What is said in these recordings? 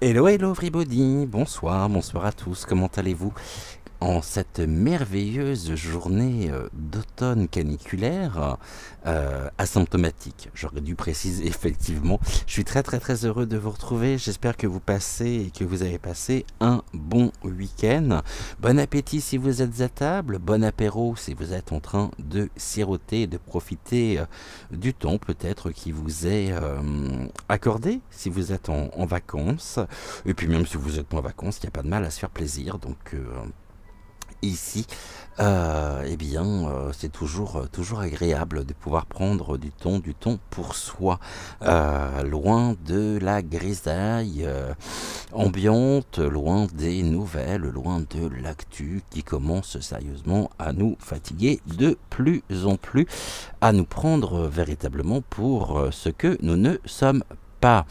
Hello, hello everybody, bonsoir, bonsoir à tous, comment allez-vous en cette merveilleuse journée d'automne caniculaire, asymptomatique, j'aurais dû préciser effectivement. Je suis très heureux de vous retrouver, j'espère que vous passez et que vous avez passé un bon week-end. Bon appétit si vous êtes à table, bon apéro si vous êtes en train de siroter et de profiter du temps peut-être qui vous est accordé si vous êtes en vacances. Et puis même si vous êtes pas en vacances, il n'y a pas de mal à se faire plaisir, donc ici, c'est toujours agréable de pouvoir prendre du temps pour soi, loin de la grisaille ambiante, loin des nouvelles, loin de l'actu qui commence sérieusement à nous fatiguer de plus en plus, à nous prendre véritablement pour ce que nous ne sommes pas.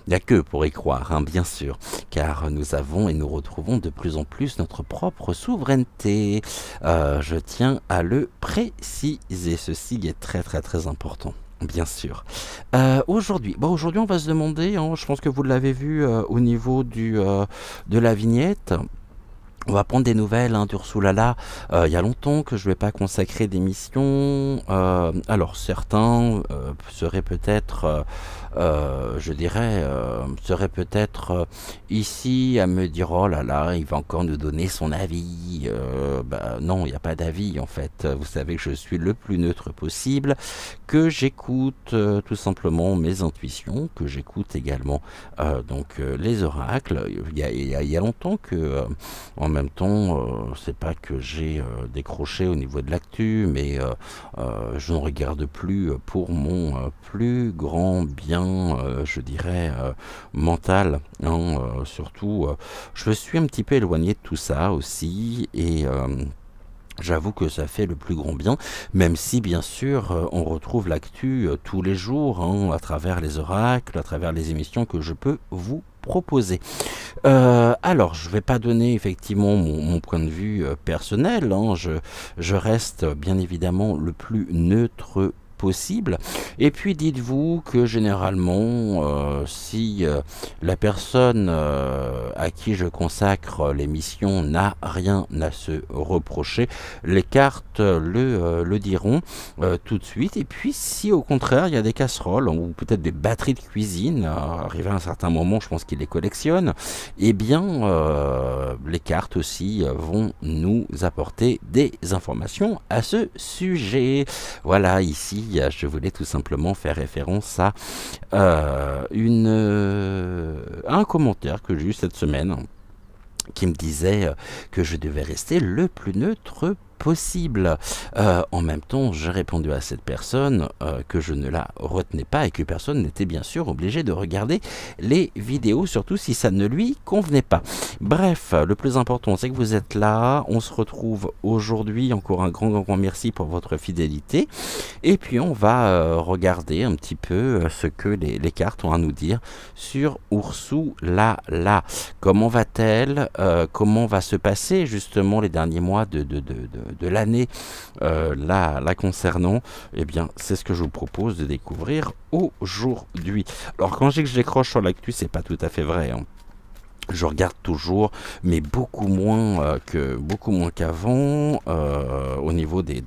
Il n'y a que pour y croire, hein, bien sûr, car nous avons et nous retrouvons de plus en plus notre propre souveraineté. Je tiens à le préciser, ceci est très important. Bien sûr. Aujourd'hui, on va se demander, hein, je pense que vous l'avez vu au niveau de la vignette. On va prendre des nouvelles d'Ursula Lala. Il y a longtemps que je ne vais pas consacrer d'émission. Alors certains seraient peut-être, seraient peut-être ici à me dire oh là là, il va encore nous donner son avis. Non, il n'y a pas d'avis en fait. Vous savez que je suis le plus neutre possible, que j'écoute tout simplement mes intuitions, que j'écoute également les oracles. Il y a longtemps que en même temps, c'est pas que j'ai décroché au niveau de l'actu, mais je ne regarde plus pour mon plus grand bien, je dirais, mental. Hein, surtout, je me suis un petit peu éloigné de tout ça aussi, et j'avoue que ça fait le plus grand bien, même si bien sûr on retrouve l'actu tous les jours, hein, à travers les oracles, à travers les émissions que je peux vous proposer. Alors, je ne vais pas donner effectivement mon point de vue personnel, hein, je reste bien évidemment le plus neutre possible. Et puis dites-vous que généralement si la personne à qui je consacre l'émission n'a rien à se reprocher, les cartes le diront tout de suite. Et puis si au contraire il y a des casseroles ou peut-être des batteries de cuisine, arrivé à un certain moment je pense qu'ils les collectionnent, eh bien les cartes aussi vont nous apporter des informations à ce sujet. Voilà, ici je voulais tout simplement faire référence à un commentaire que j'ai eu cette semaine qui me disait que je devais rester le plus neutre possible. En même temps, j'ai répondu à cette personne que je ne la retenais pas et que personne n'était bien sûr obligé de regarder les vidéos, surtout si ça ne lui convenait pas. Bref, le plus important, c'est que vous êtes là. On se retrouve aujourd'hui. Encore un grand merci pour votre fidélité. Et puis, on va regarder un petit peu ce que les cartes ont à nous dire sur Ursula Lala. Comment va-t-elle? Comment va se passer justement les derniers mois de l'année la concernant? Eh bien, c'est ce que je vous propose de découvrir aujourd'hui. Alors, quand je dis que je décroche sur l'actu, c'est pas tout à fait vrai, hein. Je regarde toujours, mais beaucoup moins qu'avant au niveau des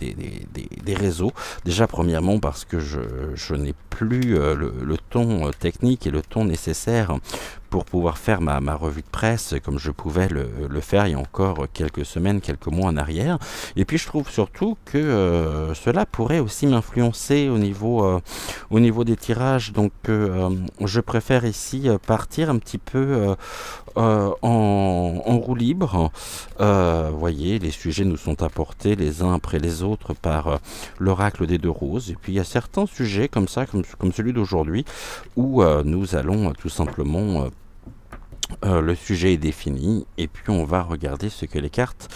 réseaux. Déjà, premièrement, parce que je n'ai plus le ton technique et le ton nécessaire pour pouvoir faire ma revue de presse comme je pouvais le faire il y a encore quelques semaines, quelques mois en arrière. Et puis je trouve surtout que cela pourrait aussi m'influencer au niveau des tirages. Donc je préfère ici partir un petit peu en roue libre. Voyez, les sujets nous sont apportés les uns après les autres par l'oracle des deux roses. Et puis il y a certains sujets comme ça, comme celui d'aujourd'hui, où nous allons tout simplement le sujet est défini et puis on va regarder ce que les cartes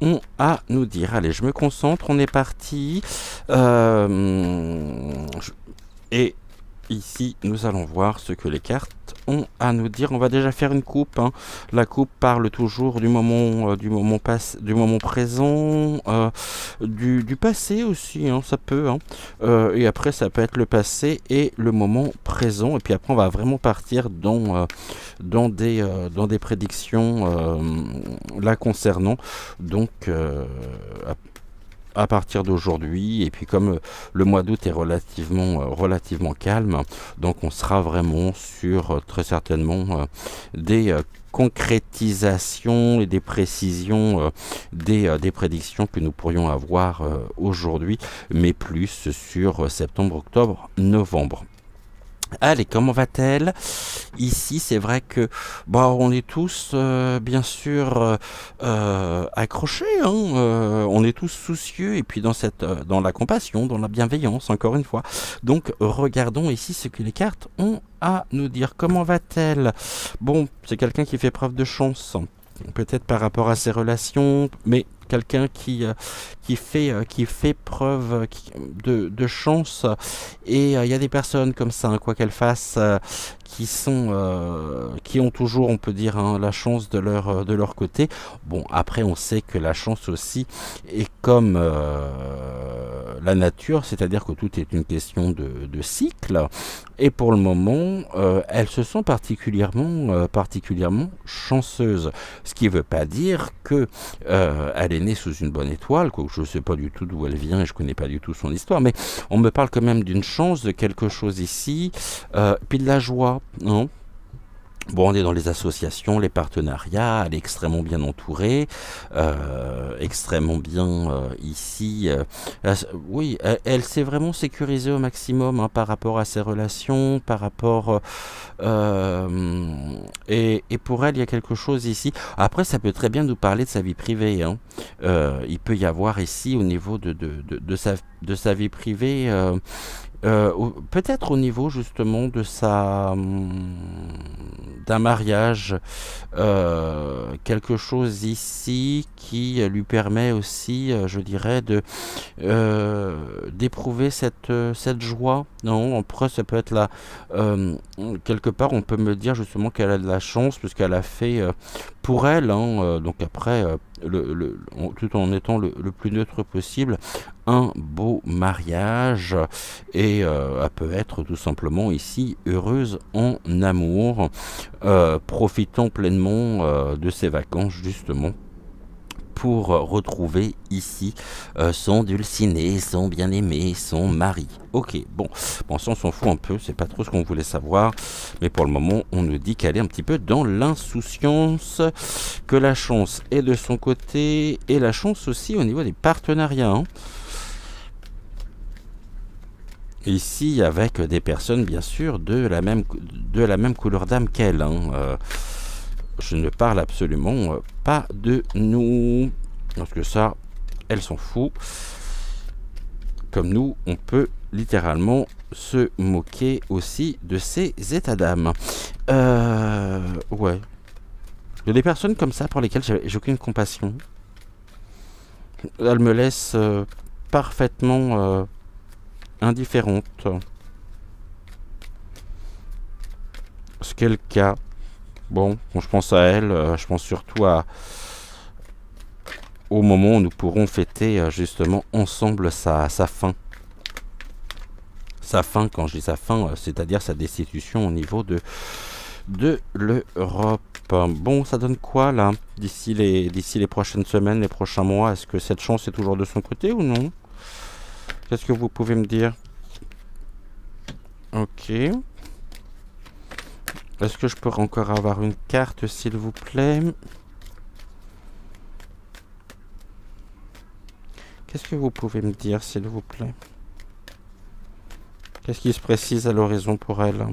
ont à nous dire. Allez, je me concentre, on est parti. Et ici, nous allons voir ce que les cartes ont à nous dire. On va déjà faire une coupe, hein. La coupe parle toujours du moment, du moment présent, du passé aussi, hein, ça peut. Hein. Et après, ça peut être le passé et le moment présent. Et puis après, on va vraiment partir dans des prédictions là concernant. Donc, à partir d'aujourd'hui, et puis comme le mois d'août est relativement calme, donc on sera vraiment sur très certainement des concrétisations et des précisions des prédictions que nous pourrions avoir aujourd'hui, mais plus sur septembre, octobre, novembre. Allez, comment va-t-elle? Ici, c'est vrai que on est tous bien sûr accrochés, hein, on est tous soucieux et puis dans la compassion, dans la bienveillance, encore une fois. Donc, regardons ici ce que les cartes ont à nous dire. Comment va-t-elle? Bon, c'est quelqu'un qui fait preuve de chance, peut-être par rapport à ses relations, mais quelqu'un qui fait preuve de chance. Et il y a des personnes comme ça, hein, quoi qu'elles fassent, qui ont toujours, on peut dire, hein, la chance de leur côté. Bon, après, on sait que la chance aussi est comme la nature, c'est-à-dire que tout est une question de cycle. Et pour le moment, elles se sont particulièrement chanceuses. Ce qui ne veut pas dire que elle est née sous une bonne étoile, quoi. Je ne sais pas du tout d'où elle vient et je ne connais pas du tout son histoire, mais on me parle quand même d'une chance, de quelque chose ici, puis de la joie, hein. Bon, on est dans les associations, les partenariats, elle est extrêmement bien entourée, extrêmement bien ici. Oui, elle s'est vraiment sécurisée au maximum, hein, par rapport à ses relations, par rapport... et pour elle, il y a quelque chose ici. Après, ça peut très bien nous parler de sa vie privée, hein. Il peut y avoir ici, au niveau de sa vie privée... peut-être au niveau justement d'un mariage, quelque chose ici qui lui permet aussi, je dirais, d'éprouver cette joie. Non, après ça peut être là, quelque part on peut me dire justement qu'elle a de la chance puisqu'elle a fait pour elle, hein, donc après tout en étant le plus neutre possible, un beau mariage, et elle peut être tout simplement ici heureuse en amour, profitant pleinement de ses vacances justement pour retrouver ici son dulciné, son bien-aimé, son mari. Ok, bon, ça on s'en fout un peu, c'est pas trop ce qu'on voulait savoir, mais pour le moment on nous dit qu'elle est un petit peu dans l'insouciance, que la chance est de son côté, et la chance aussi au niveau des partenariats, hein. Ici avec des personnes bien sûr de la même couleur d'âme qu'elle, hein. Je ne parle absolument pas de nous, parce que ça, elle s'en fout. Comme nous, on peut littéralement se moquer aussi de ces états d'âme. Ouais. Il y a des personnes comme ça pour lesquelles j'ai aucune compassion. Elles me laissent parfaitement indifférente. Ce qu'est le cas. Bon, quand je pense à elle, je pense surtout au moment où nous pourrons fêter justement ensemble sa fin. Sa fin, quand je dis sa fin, c'est-à-dire sa destitution au niveau de l'Europe. Bon, ça donne quoi là, d'ici les prochaines semaines, les prochains mois? Est-ce que cette chance est toujours de son côté ou non? Qu'est-ce que vous pouvez me dire? Ok. Est-ce que je peux encore avoir une carte, s'il vous plaît? Qu'est-ce que vous pouvez me dire, s'il vous plaît? Qu'est-ce qui se précise à l'horizon pour elle?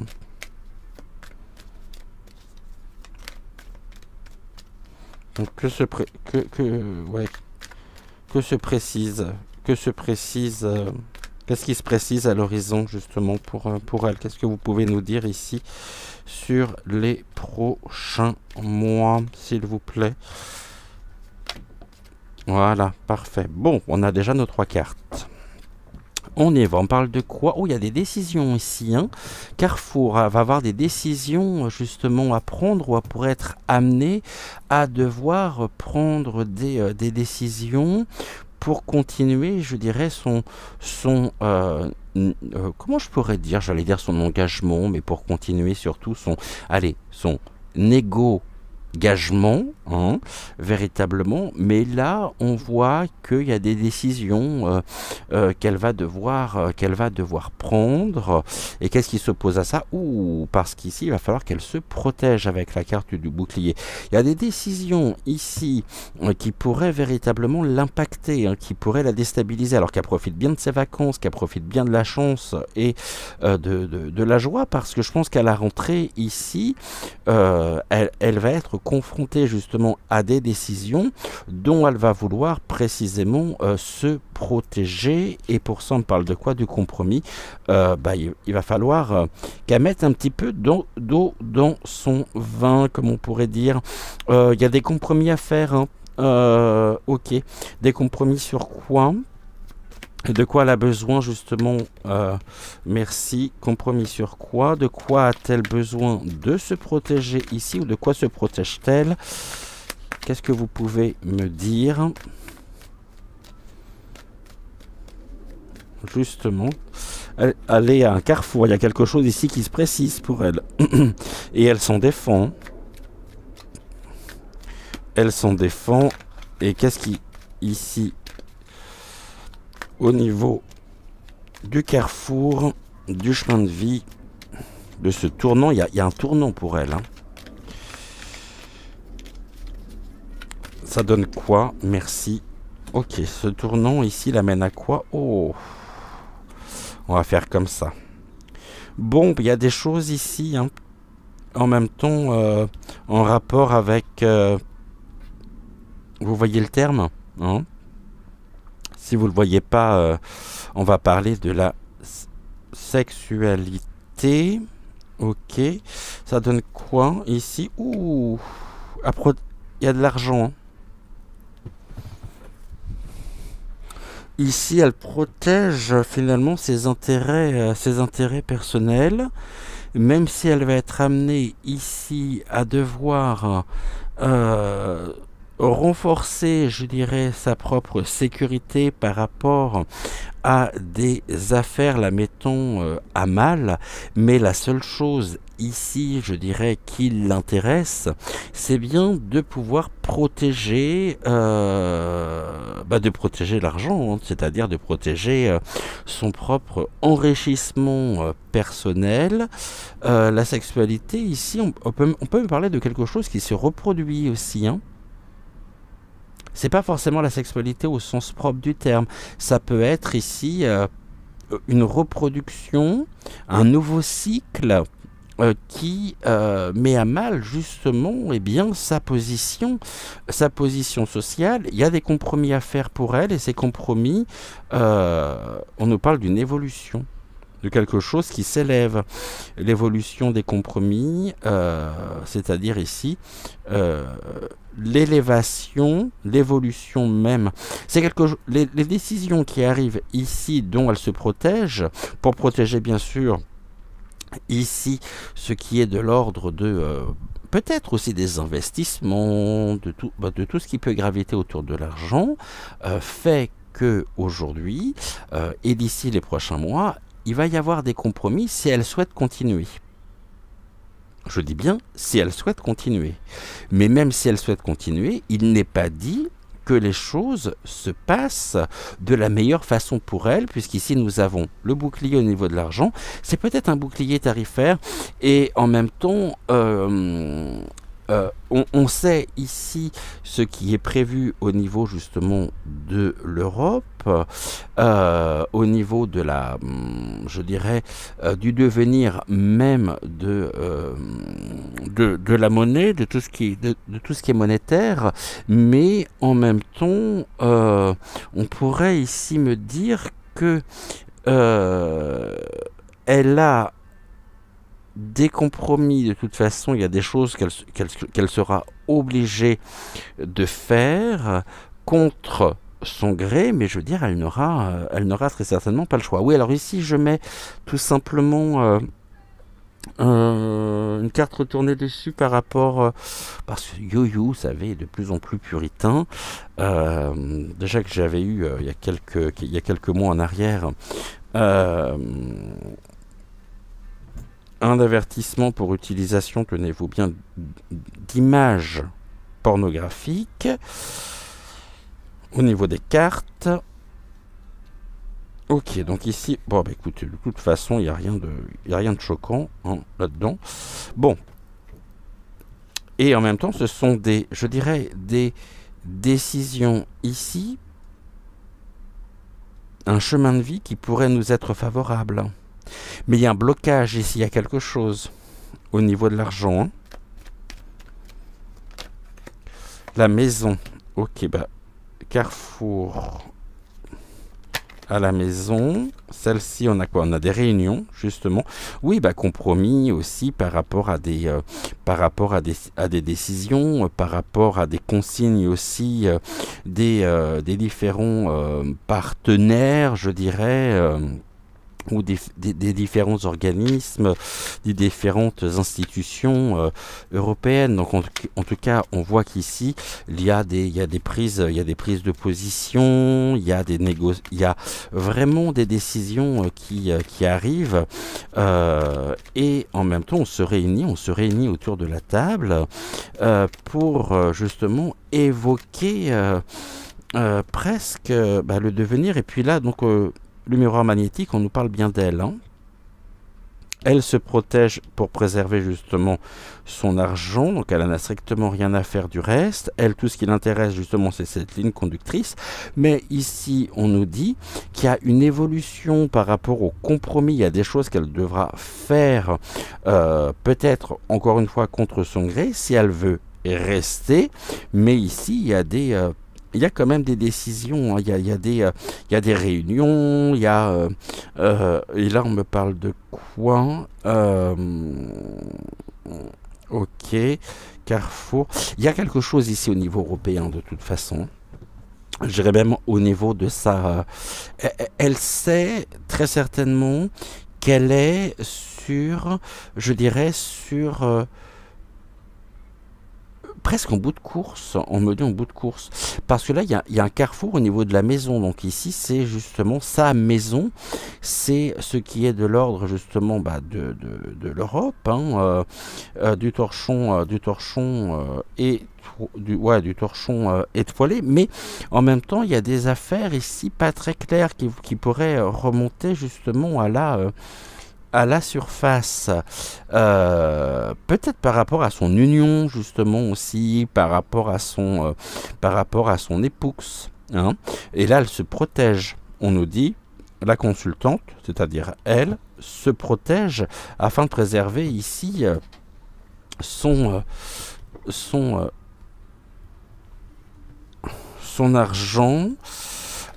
Donc que se précise, qu'est-ce qui se précise à l'horizon justement pour elle? Qu'est-ce que vous pouvez nous dire ici sur les prochains mois, s'il vous plaît? Voilà, parfait. Bon, on a déjà nos 3 cartes. On y va, on parle de quoi? Oh, il y a des décisions ici, hein. Carrefour va avoir des décisions justement à prendre ou à pourrait être amené à devoir prendre des décisions pour continuer, je dirais, comment je pourrais dire, j'allais dire son engagement, mais pour continuer surtout son égo-gagement, hein, véritablement. Mais là, on voit qu'il y a des décisions qu'elle va devoir prendre. Et qu'est-ce qui s'oppose à ça? Ouh, parce qu'ici, il va falloir qu'elle se protège avec la carte du bouclier. Il y a des décisions ici qui pourraient véritablement l'impacter, hein, qui pourraient la déstabiliser, alors qu'elle profite bien de ses vacances, qu'elle profite bien de la chance et de la joie, parce que je pense qu'à la rentrée ici, elle va être confrontée justement à des décisions dont elle va vouloir précisément se protéger. Et pour ça, on parle de quoi? Du compromis. Il va falloir qu'elle mette un petit peu d'eau dans son vin, comme on pourrait dire. Il y a des compromis à faire, hein. Ok. Des compromis sur quoi? De quoi elle a besoin justement? Merci. Compromis sur quoi? De quoi a-t-elle besoin de se protéger ici? Ou de quoi se protège-t-elle? Qu'est-ce que vous pouvez me dire? Justement, elle est à un carrefour. Il y a quelque chose ici qui se précise pour elle. Et elle s'en défend. Elle s'en défend. Et qu'est-ce qui, ici, au niveau du carrefour, du chemin de vie, de ce tournant, il y a un tournant pour elle, hein. Ça donne quoi? Merci. Ok, ce tournant ici l'amène à quoi? Oh, on va faire comme ça. Bon, il y a des choses ici, hein, en même temps, en rapport avec... vous voyez le terme, hein? Si vous ne le voyez pas, on va parler de la sexualité. Ok. Ça donne quoi ici? Ouh. Il y a de l'argent, hein. Ici, elle protège finalement ses intérêts personnels, même si elle va être amenée ici à devoir renforcer, je dirais, sa propre sécurité par rapport à des affaires la mettant à mal. Mais la seule chose ici, je dirais, qui l'intéresse, c'est bien de pouvoir protéger, de protéger l'argent, hein, c'est-à-dire de protéger son propre enrichissement personnel. La sexualité ici, on peut parler de quelque chose qui se reproduit aussi, hein. C'est pas forcément la sexualité au sens propre du terme. Ça peut être ici une reproduction, un nouveau cycle qui met à mal justement sa position sociale. Il y a des compromis à faire pour elle, et ces compromis, on nous parle d'une évolution, de quelque chose qui s'élève. L'évolution des compromis, c'est-à-dire ici l'élévation, l'évolution même. C'est les décisions qui arrivent ici, dont elle se protège, pour protéger bien sûr ici ce qui est de l'ordre de peut-être aussi des investissements, de tout ce qui peut graviter autour de l'argent, fait que aujourd'hui et d'ici les prochains mois, il va y avoir des compromis si elle souhaite continuer. Je dis bien si elle souhaite continuer. Mais même si elle souhaite continuer, il n'est pas dit que les choses se passent de la meilleure façon pour elle, puisqu'ici nous avons le bouclier au niveau de l'argent. C'est peut-être un bouclier tarifaire, et en même temps, on sait ici ce qui est prévu au niveau justement de l'Europe, au niveau de la, je dirais, du devenir même de la monnaie, de tout ce qui est monétaire, mais en même temps, on pourrait ici me dire que elle a des compromis. De toute façon, il y a des choses qu'elle sera obligée de faire contre son gré, mais je veux dire, elle n'aura très certainement pas le choix. Oui, alors ici, je mets tout simplement une carte retournée dessus par rapport... parce que Yo-Yo, vous savez, est de plus en plus puritain. Déjà que j'avais eu, il y a quelques mois en arrière, euh, un avertissement pour utilisation, tenez-vous bien, d'images pornographiques au niveau des cartes. Ok, donc ici, bon, bah écoutez, de toute façon, il n'y a rien de choquant hein, là-dedans. Bon, et en même temps, ce sont je dirais, des décisions ici, un chemin de vie qui pourrait nous être favorable. Mais il y a un blocage ici, il y a quelque chose au niveau de l'argent. Hein. La maison, ok, bah, Carrefour à la maison. Celle-ci, on a quoi? On a des réunions, justement. Oui, bah, compromis aussi par rapport à des décisions, par rapport à des consignes aussi des différents partenaires, je dirais. Ou des différents organismes, des différentes institutions européennes. Donc en tout cas, on voit qu'ici, il y a des prises de position, il y a vraiment des décisions qui arrivent. Et en même temps, on se réunit autour de la table pour justement évoquer presque le devenir. Et puis là, donc le miroir magnétique, on nous parle bien d'elle. Hein. Elle se protège pour préserver justement son argent, donc elle n'a strictement rien à faire du reste. Elle, tout ce qui l'intéresse justement, c'est cette ligne conductrice. Mais ici, on nous dit qu'il y a une évolution par rapport au compromis. Il y a des choses qu'elle devra faire, peut-être encore une fois contre son gré, si elle veut rester. Mais ici, il y a quand même des décisions, hein. Il y a des réunions, et là on me parle de quoi ok, Carrefour. Il y a quelque chose ici au niveau européen de toute façon. Je dirais même au niveau de sa... elle sait très certainement qu'elle est je dirais, presque en bout de course, on me dit en bout de course, parce que là il y a un carrefour au niveau de la maison, donc ici c'est justement sa maison, c'est ce qui est de l'ordre justement de l'Europe, hein, du torchon du torchon étoilé, mais en même temps il y a des affaires ici pas très claires qui pourraient remonter justement à la surface, peut-être par rapport à son union justement aussi, par rapport à son épouse. Hein. Et là, elle se protège. On nous dit, la consultante, c'est-à-dire elle, se protège afin de préserver ici son argent.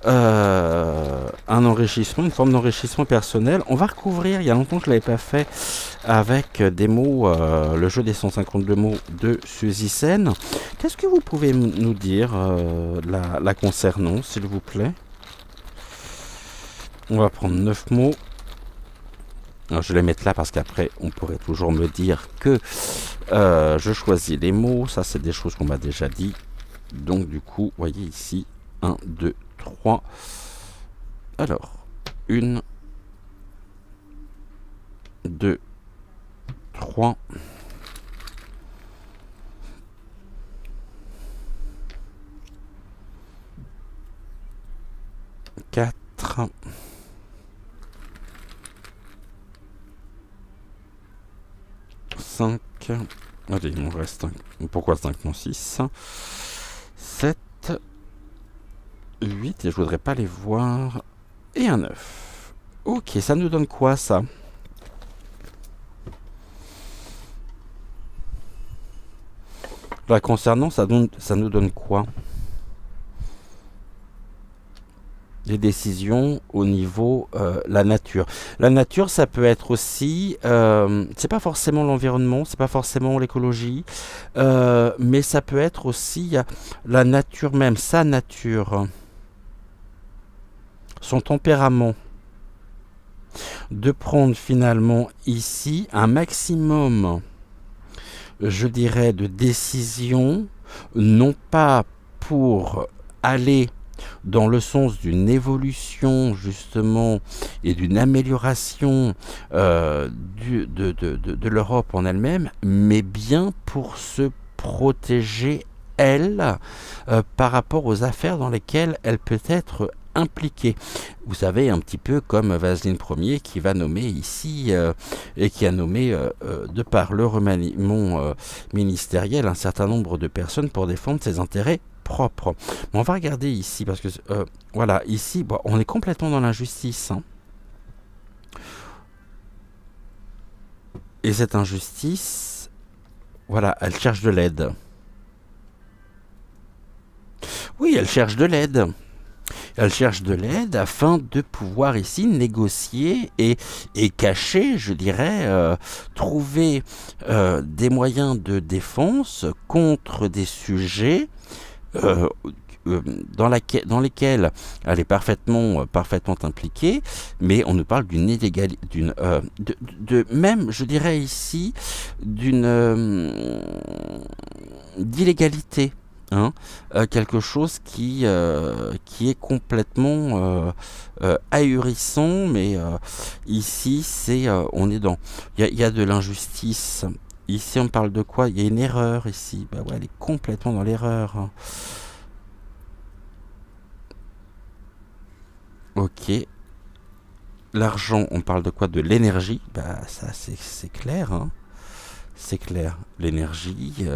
Un enrichissement, une forme d'enrichissement personnel. On va recouvrir, il y a longtemps que je ne l'avais pas fait, avec des mots, le jeu des 152 mots de Suzy Sen. Qu'est-ce que vous pouvez nous dire la concernant, s'il vous plaît? On va prendre 9 mots. Alors, je vais les mettre là parce qu'après, on pourrait toujours me dire que je choisis les mots. Ça, c'est des choses qu'on m'a déjà dit. Donc, du coup, voyez ici, 1, 2, 3. Alors, 1, 2, 3. 4. 5. Allez, il m'en reste un. Pourquoi 5 non 6. 7. 8 et je voudrais pas les voir. Et un 9. Ok, ça nous donne quoi ça? Là, concernant, ça nous donne quoi? Des décisions au niveau la nature. La nature, ça peut être aussi, c'est pas forcément l'environnement, c'est pas forcément l'écologie, mais ça peut être aussi la nature même, sa nature. son tempérament, de prendre finalement ici un maximum, je dirais, de décisions, non pas pour aller dans le sens d'une évolution justement et d'une amélioration de l'Europe en elle-même, mais bien pour se protéger, elle, par rapport aux affaires dans lesquelles elle peut être impliquée. Vous savez, un petit peu comme Vaseline Ier qui va nommer ici, et qui a nommé, de par le remaniement ministériel, un certain nombre de personnes pour défendre ses intérêts propres. Mais on va regarder ici, parce que voilà, ici, bon, on est complètement dans l'injustice. Hein. Et cette injustice, voilà, elle cherche de l'aide. Oui, elle cherche de l'aide. Elle cherche de l'aide afin de pouvoir ici négocier et cacher, je dirais, trouver des moyens de défense contre des sujets dans lesquels elle est parfaitement impliquée, mais on nous parle d'une illégalité, même, je dirais ici, d'illégalité. Hein, quelque chose qui est complètement ahurissant, mais ici c'est on est dans il y a de l'injustice. Ici on parle de quoi? Il y a une erreur ici. Bah ouais, elle est complètement dans l'erreur. Ok. L'argent, on parle de quoi? De l'énergie. Bah ça c'est clair. Hein. C'est clair, l'énergie.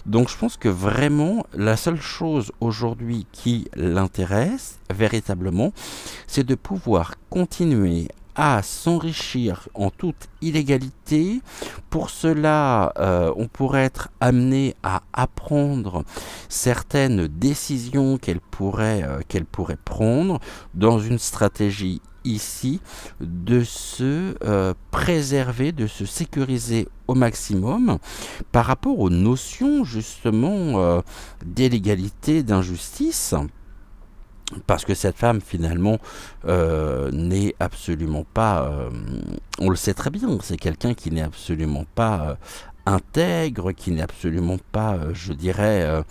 Donc je pense que vraiment, la seule chose aujourd'hui qui l'intéresse, véritablement, c'est de pouvoir continuer à s'enrichir en toute illégalité. Pour cela, on pourrait être amené à apprendre certaines décisions qu'elle pourrait prendre dans une stratégie ici de se préserver, de se sécuriser au maximum par rapport aux notions justement d'illégalité, d'injustice. Parce que cette femme, finalement, n'est absolument pas... on le sait très bien, c'est quelqu'un qui n'est absolument pas intègre, qui n'est absolument pas, je dirais,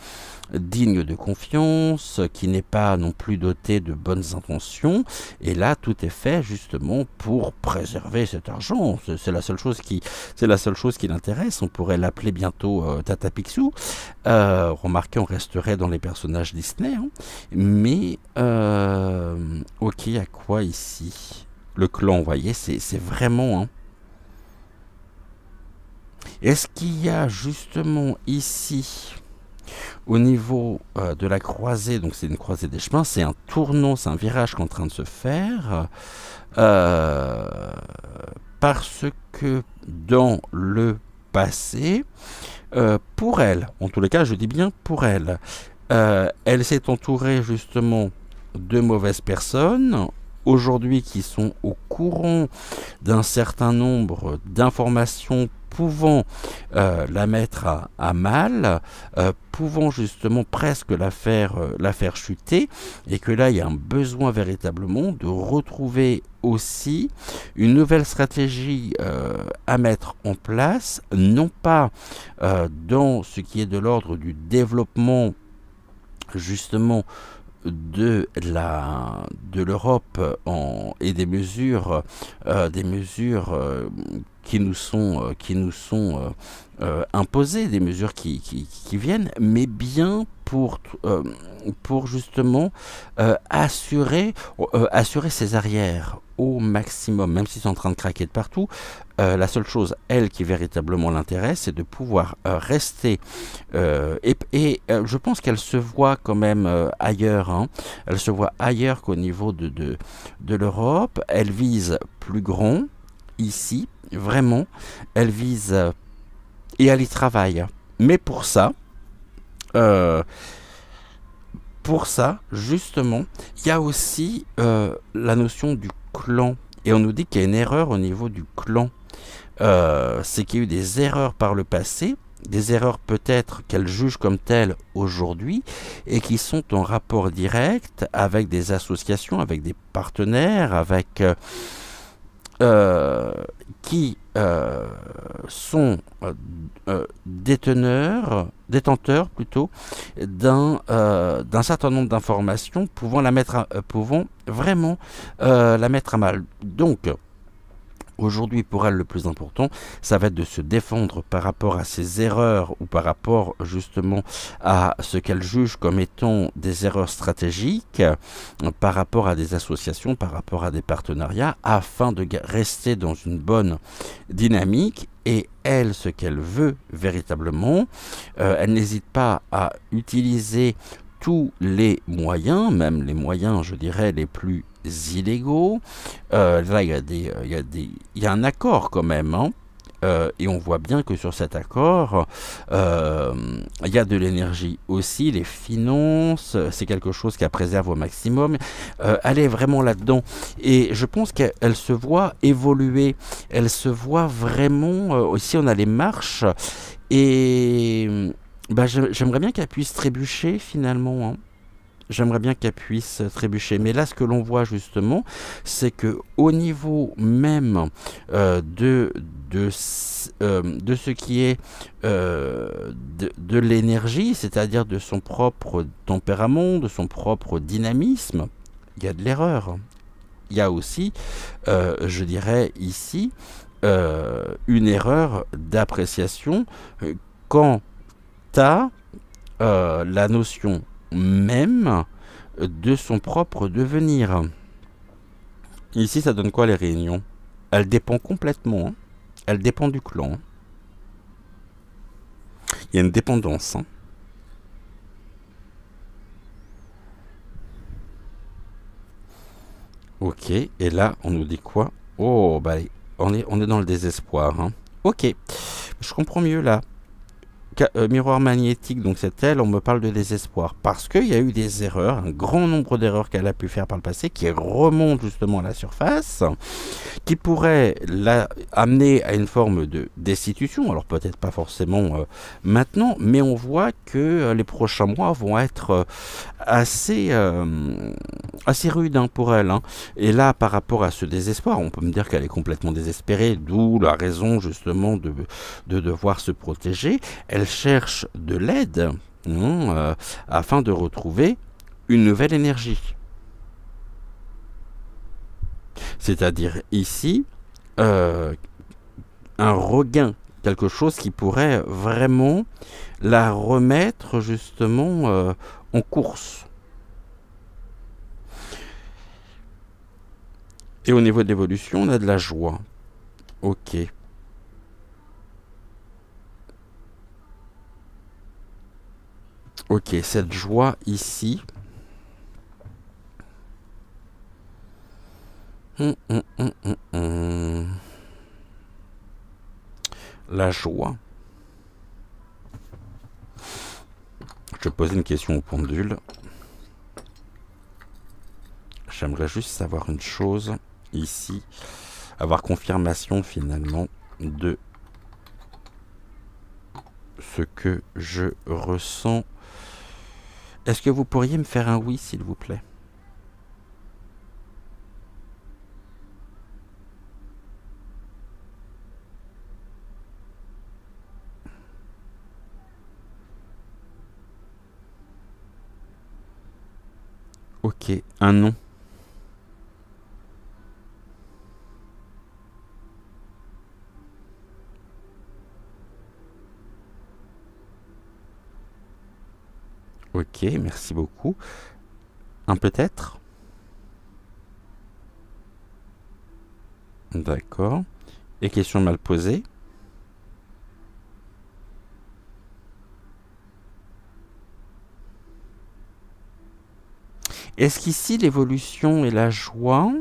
digne de confiance, qui n'est pas non plus doté de bonnes intentions. Et là, tout est fait justement pour préserver cet argent. C'est la seule chose qui l'intéresse. On pourrait l'appeler bientôt Tata Picsou. Remarquez, on resterait dans les personnages Disney. Hein. Mais, ok, à quoi ici? Le clan, vous voyez, c'est vraiment... Hein. Est-ce qu'il y a justement ici... Au niveau de la croisée, donc c'est une croisée des chemins, c'est un tournant, c'est un virage qui est en train de se faire, parce que dans le passé, pour elle, en tous les cas je dis bien pour elle, elle s'est entourée justement de mauvaises personnes, aujourd'hui qui sont au courant d'un certain nombre d'informations pouvant la mettre à mal, pouvant justement presque la faire chuter, et que là il y a un besoin véritablement de retrouver aussi une nouvelle stratégie à mettre en place, non pas dans ce qui est de l'ordre du développement justement de l'Europe et des mesures qui nous sont imposées, des mesures qui viennent, mais bien pour justement assurer ses arrières au maximum, même s'ils sont en train de craquer de partout. La seule chose, elle, qui véritablement l'intéresse, c'est de pouvoir rester. Et je pense qu'elle se voit quand même ailleurs. Hein. Elle se voit ailleurs qu'au niveau de l'Europe. Elle vise plus grand, ici, vraiment. Elle vise... et elle y travaille. Mais pour ça... justement, il y a aussi la notion du clan. Et on nous dit qu'il y a une erreur au niveau du clan. C'est qu'il y a eu des erreurs par le passé. des erreurs peut-être qu'elle juge comme telles aujourd'hui et qui sont en rapport direct avec des associations, avec des partenaires, avec euh, qui sont détenteurs plutôt d'un certain nombre d'informations pouvant vraiment la mettre à mal. Donc, aujourd'hui, pour elle, le plus important, ça va être de se défendre par rapport à ses erreurs ou par rapport justement à ce qu'elle juge comme étant des erreurs stratégiques, par rapport à des associations, par rapport à des partenariats, afin de rester dans une bonne dynamique. Et elle, ce qu'elle veut véritablement, elle n'hésite pas à utiliser tous les moyens, même les moyens, je dirais, les plus illégaux. Là, il y a un accord quand même, hein. Et on voit bien que sur cet accord, il y a de l'énergie aussi, les finances, c'est quelque chose qu'elle préserve au maximum. Elle est vraiment là-dedans. Et je pense qu'elle se voit évoluer, elle se voit vraiment... aussi, on a les marches. Et bah, j'aimerais bien qu'elle puisse trébucher finalement, hein. J'aimerais bien qu'elle puisse trébucher. Mais là, ce que l'on voit justement, c'est que au niveau même de ce qui est de l'énergie, c'est-à-dire de son propre tempérament, de son propre dynamisme, il y a de l'erreur. Il y a aussi, je dirais ici, une erreur d'appréciation quant à la notion même de son propre devenir. Ici, ça donne quoi les réunions? Elle dépend complètement, hein. Elle dépend du clan. Il y a une dépendance, hein. Ok, et là, on nous dit quoi? Oh, bah, on est dans le désespoir, hein. Ok, je comprends mieux là. Miroir magnétique, donc c'est elle, on me parle de désespoir. Parce qu'il y a eu des erreurs, un grand nombre d'erreurs qu'elle a pu faire par le passé, qui remontent justement à la surface, qui pourraient amener à une forme de destitution. Alors peut-être pas forcément maintenant, mais on voit que les prochains mois vont être assez rudes, hein, pour elle, hein. Et là, par rapport à ce désespoir, on peut me dire qu'elle est complètement désespérée, d'où la raison justement de devoir se protéger. Elle cherche de l'aide, afin de retrouver une nouvelle énergie. C'est-à-dire ici, un regain, quelque chose qui pourrait vraiment la remettre justement en course. Et au niveau de l'évolution, on a de la joie. Ok. Ok, cette joie ici. La joie. Je pose une question au pendule. J'aimerais juste savoir une chose ici. Avoir confirmation finalement de ce que je ressens. Est-ce que vous pourriez me faire un oui, s'il vous plaît? Ok, un non. Ok, merci beaucoup. Un peut-être? D'accord. Et question mal posée? Est-ce qu'ici l'évolution et la joie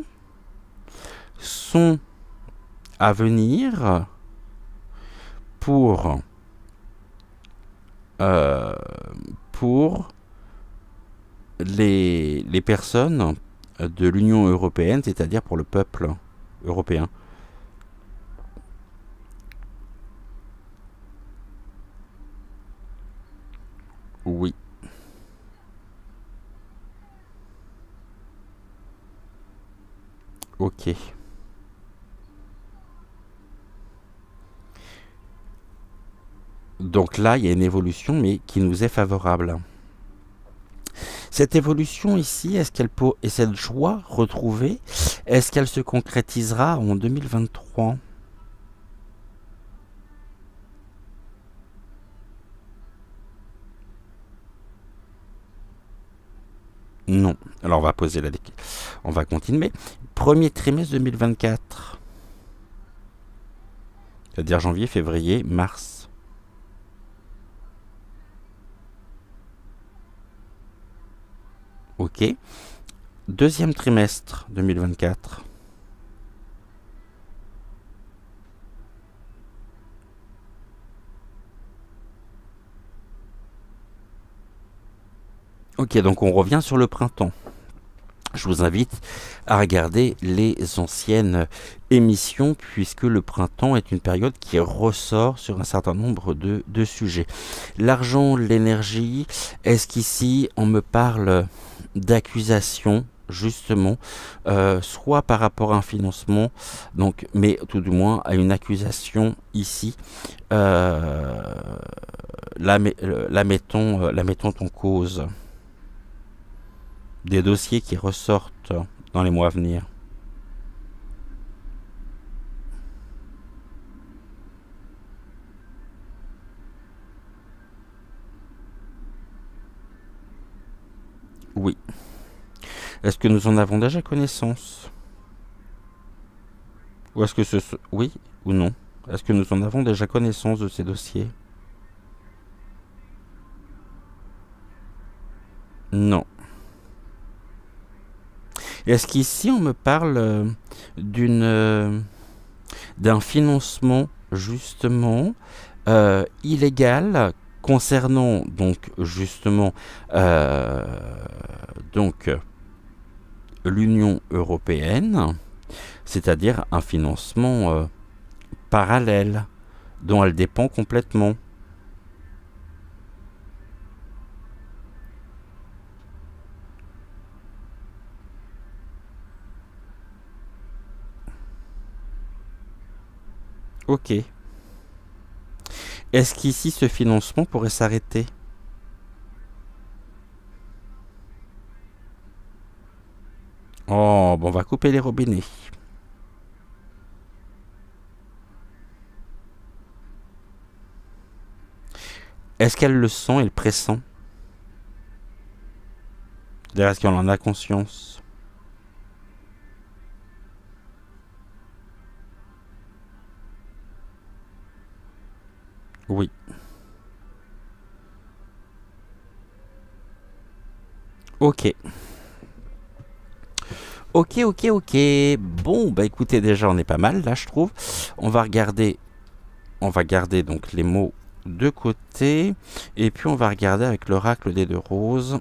sont à venir pour les personnes de l'Union européenne, c'est-à-dire pour le peuple européen? Oui. Ok. Donc là, il y a une évolution, mais qui nous est favorable. Cette évolution ici, est-ce qu'elle peut, et cette joie retrouvée, est-ce qu'elle se concrétisera en 2023? Non. Alors on va poser la... On va continuer. Premier trimestre 2024. C'est-à-dire janvier, février, mars. Ok. Deuxième trimestre 2024. Ok, donc on revient sur le printemps. Je vous invite à regarder les anciennes émissions puisque le printemps est une période qui ressort sur un certain nombre de sujets. L'argent, l'énergie, est-ce qu'ici on me parle d'accusation justement, soit par rapport à un financement, donc, mais tout du moins à une accusation ici, la mettons en cause. Des dossiers qui ressortent dans les mois à venir. Oui. Est-ce que nous en avons déjà connaissance? Ou est-ce que ce... Oui ou non? Est-ce que nous en avons déjà connaissance de ces dossiers? Non. Est-ce qu'ici on me parle d'un financement justement illégal concernant donc justement donc l'Union européenne, c'est-à-dire un financement parallèle dont elle dépend complètement. Ok. Est-ce qu'ici ce financement pourrait s'arrêter? Oh, bon, on va couper les robinets. Est-ce qu'elle le sent et le pressent? D'ailleurs, est-ce qu'elle en a conscience? Oui. Ok. Ok, ok, ok. Bon, bah écoutez, déjà, on est pas mal, là, je trouve. On va garder donc les mots de côté. Et puis, on va regarder avec l'oracle des deux roses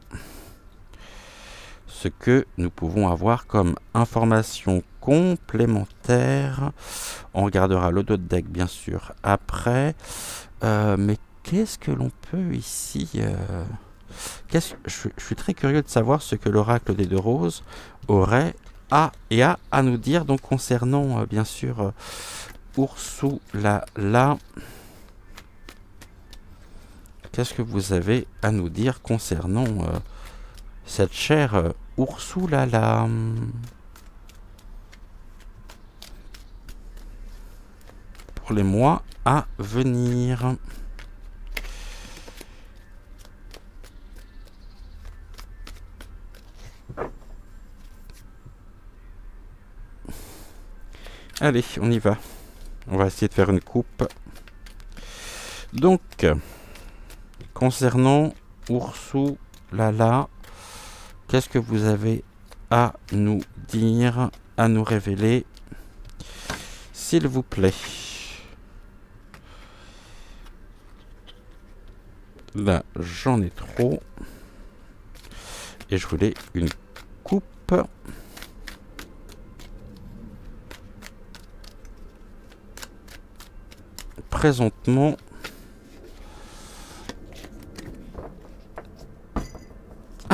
ce que nous pouvons avoir comme information complémentaire. On regardera le dos de deck, bien sûr, après. Mais qu'est-ce que l'on peut ici je suis très curieux de savoir ce que l'oracle des deux roses aurait à nous dire donc concernant bien sûr Ursula. Qu'est-ce que vous avez à nous dire concernant cette chère Ursula? Pour les mois à venir. Allez, on y va. On va essayer de faire une coupe. Donc, concernant Ursula, qu'est-ce que vous avez à nous dire, à nous révéler, s'il vous plaît? Là, j'en ai trop. Et je voulais une coupe. Présentement,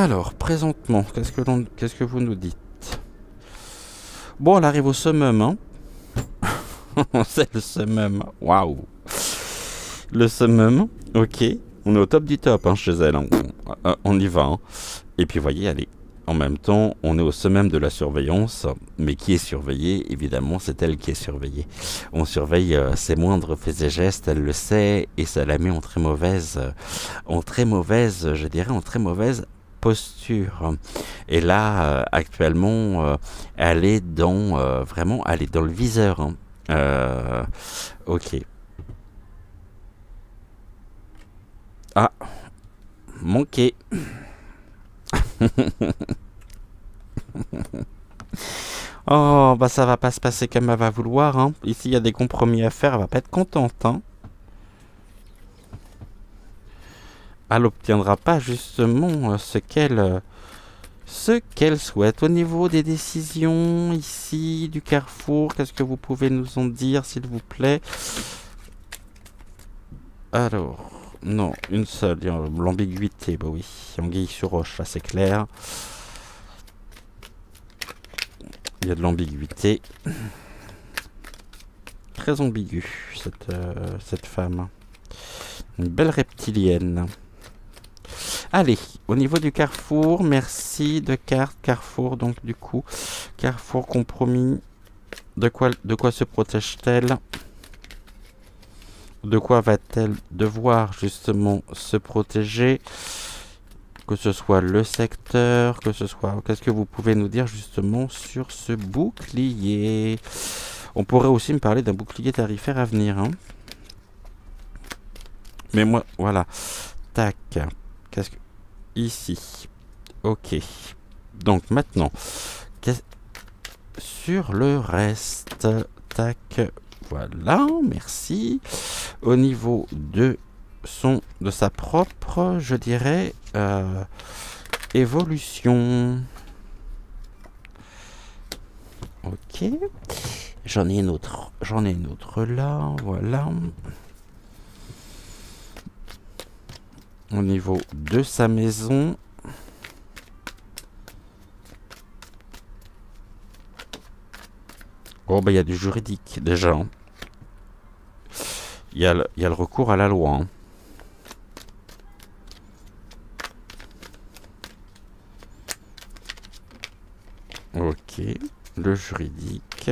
Alors, présentement, qu'est-ce que vous nous dites? Bon, elle arrive au summum, hein. C'est le summum. Waouh. Le summum, ok. On est au top du top, hein, chez elle. Hein. On y va. Hein. Et puis, vous voyez, allez. En même temps, on est au summum de la surveillance, mais qui est surveillée? Évidemment, c'est elle qui est surveillée. On surveille ses moindres faits et gestes, elle le sait, et ça la met je dirais, en très mauvaise posture. Et là, actuellement, elle est vraiment, elle est dans le viseur. Hein. Ok. Ah, manqué. Oh, bah ça va pas se passer comme elle va vouloir. Hein. Ici, il y a des compromis à faire. Elle va pas être contente. Hein. Elle obtiendra pas justement ce qu'elle souhaite. Au niveau des décisions ici du Carrefour, qu'est-ce que vous pouvez nous en dire, s'il vous plaît? Alors, non, une seule. L'ambiguïté, bah oui. Anguille sur roche, là c'est clair. Il y a de l'ambiguïté. Très ambiguë, cette femme. Une belle reptilienne. Allez, au niveau du Carrefour, merci de carte Carrefour, donc du coup, Carrefour compromis. De quoi se protège-t-elle? De quoi va-t-elle devoir justement se protéger? Que ce soit le secteur, que ce soit... Qu'est-ce que vous pouvez nous dire justement sur ce bouclier? On pourrait aussi me parler d'un bouclier tarifaire à venir. Hein. Mais moi, voilà. Tac. Qu'est-ce que... Ici. Ok. Donc maintenant, sur le reste, tac. Voilà, merci. Au niveau de sa propre, je dirais, évolution. Ok. J'en ai une autre là, voilà. Au niveau de sa maison. Oh, bah, il y a du juridique, déjà. Hein. Il y a le recours à la loi. Hein. Ok. Le juridique.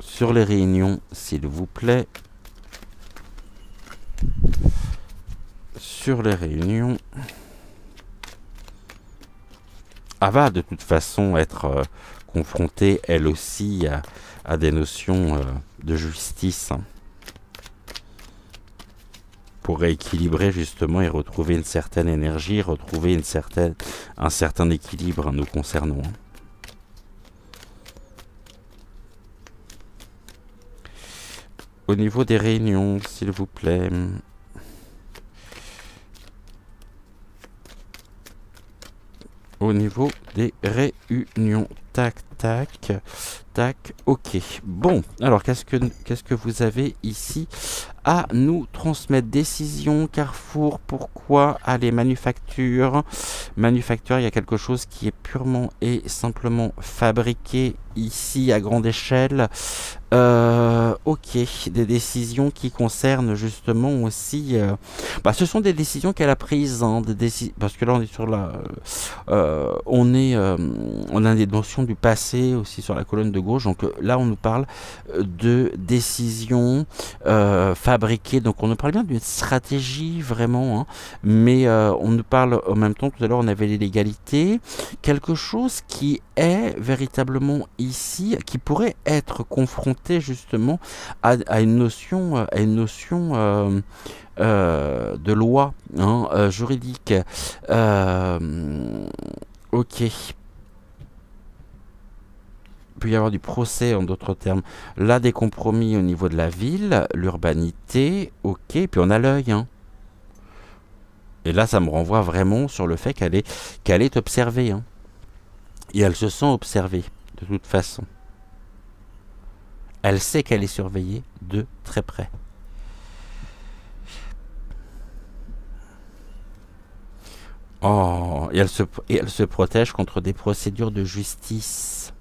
Sur les réunions, s'il vous plaît. Sur les réunions. Elle va de toute façon être confrontée, elle aussi, à des notions de justice. Hein, pour rééquilibrer justement et retrouver une certaine énergie, retrouver un certain équilibre nous concernant. Hein. Au niveau des réunions, s'il vous plaît. Au niveau des réunions. Tac, tac, tac, ok. Bon, alors qu'est-ce que vous avez ici à nous transmettre? Décision, Carrefour, pourquoi? Allez, manufacture. Manufacture, il y a quelque chose qui est purement et simplement fabriqué ici à grande échelle. Ok, des décisions qui concernent justement aussi... ce sont des décisions qu'elle a prises, hein, parce que là on est sur la... on a des notions du passé aussi sur la colonne de gauche, donc là on nous parle de décisions fabriquées, donc on nous parle bien d'une stratégie vraiment, hein, mais on nous parle en même temps, tout à l'heure on avait l'illégalité, quelque chose qui est véritablement ici, qui pourrait être confronté justement à une notion, de loi, hein, juridique. Ok. Il peut y avoir du procès en d'autres termes. Là, des compromis au niveau de la ville, l'urbanité, ok. Puis on a l'œil. Hein. Et là, ça me renvoie vraiment sur le fait qu'elle est observée. Hein. Et elle se sent observée, de toute façon. Elle sait qu'elle est surveillée de très près. Oh, et elle se protège contre des procédures de justice.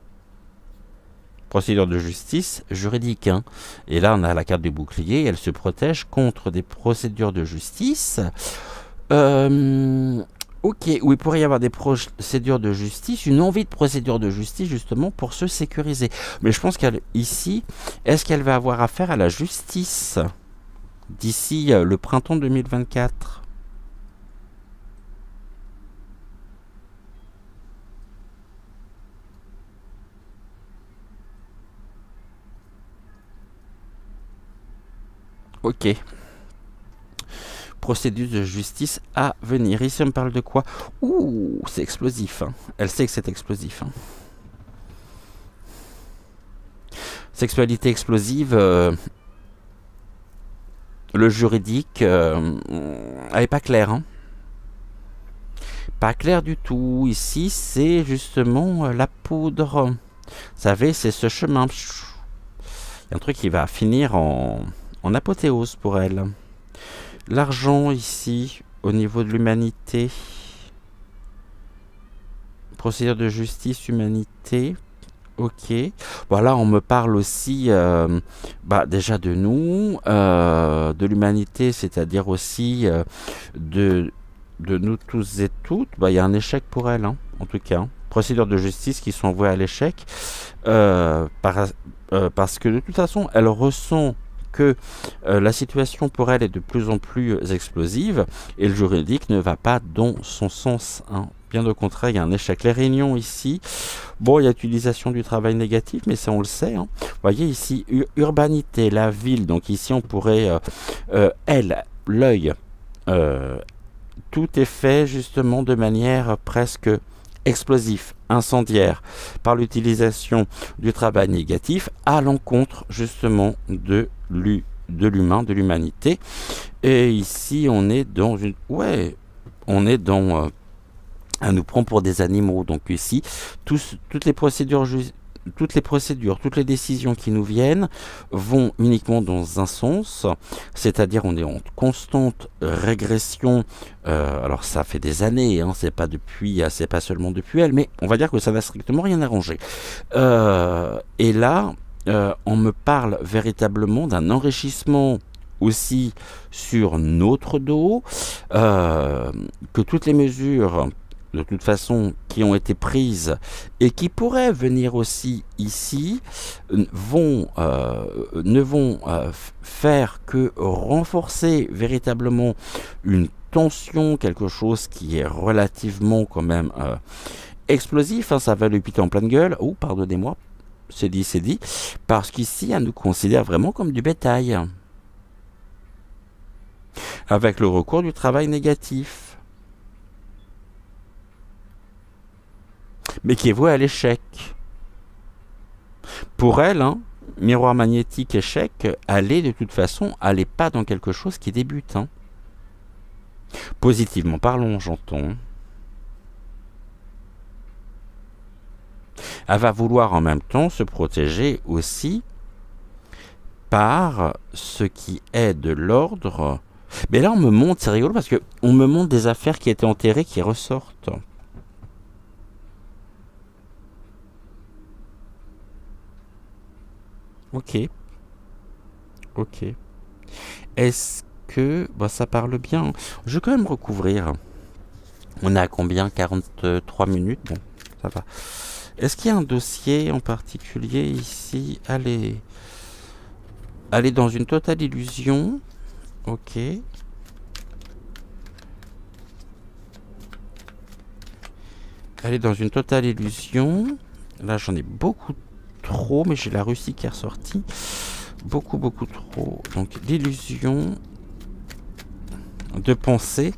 Procédure de justice juridique, hein. Et là, on a la carte du bouclier. Elle se protège contre des procédures de justice. Euh, ok, où il pourrait y avoir des procédures de justice, une envie de procédure de justice justement pour se sécuriser. Mais je pense qu'elle ici, est-ce qu'elle va avoir affaire à la justice d'ici le printemps 2024? Ok. Procédure de justice à venir. Ici, on me parle de quoi? Ouh, c'est explosif, hein. Elle sait que c'est explosif, hein. Sexualité explosive, le juridique, elle est pas claire, hein. Pas clair du tout. Ici, c'est justement la poudre. Vous savez, c'est ce chemin. Il y a un truc qui va finir en apothéose pour elle. L'argent ici, au niveau de l'humanité. Procédure de justice, humanité. Ok. Voilà, on me parle aussi déjà de nous, de l'humanité, c'est-à-dire aussi de nous tous et toutes. Il y a un échec pour elle, hein, en tout cas. Hein. Procédures de justice qui sont vouées à l'échec parce que de toute façon, elle ressent que la situation pour elle est de plus en plus explosive et le juridique ne va pas dans son sens. Hein. Bien au contraire, il y a un échec. Les réunions ici, bon, il y a utilisation du travail négatif, mais ça on le sait. Hein. Vous voyez ici, urbanité, la ville. Donc ici on pourrait, elle, l'œil, tout est fait justement de manière presque explosif, incendiaire, par l'utilisation du travail négatif à l'encontre justement de l'humain, de l'humanité. Et ici, on est dans une... Ouais, on est dans... elle nous prend pour des animaux. Donc ici, toutes les procédures toutes les décisions qui nous viennent vont uniquement dans un sens, c'est-à-dire on est en constante régression. Alors ça fait des années, hein, c'est pas seulement depuis elle, mais on va dire que ça n'a strictement rien arrangé. Et là, on me parle véritablement d'un enrichissement aussi sur notre dos, que toutes les mesures de toute façon qui ont été prises et qui pourraient venir aussi ici ne vont faire que renforcer véritablement une tension, quelque chose qui est relativement quand même explosif, hein, ça va lui piter en pleine gueule. Oh, pardonnez-moi, c'est dit, parce qu'ici elle nous considère vraiment comme du bétail avec le recours du travail négatif, mais qui est voué à l'échec. Pour elle, hein, miroir magnétique, échec, elle est de toute façon, elle n'est pas dans quelque chose qui débute. Hein. Positivement parlons, j'entends. Elle va vouloir en même temps se protéger aussi par ce qui est de l'ordre. Mais là, on me montre, c'est rigolo parce qu'on me montre des affaires qui étaient enterrées qui ressortent. Ok, ok. Est-ce que... Bah, ça parle bien. Je vais quand même recouvrir. On est à combien? 43 minutes. Bon, ça va. Est-ce qu'il y a un dossier en particulier ici? Allez. Allez dans une totale illusion. Ok. Allez dans une totale illusion. Là, j'en ai beaucoup trop, mais j'ai la Russie qui est ressortie. Beaucoup trop. Donc, l'illusion de penser,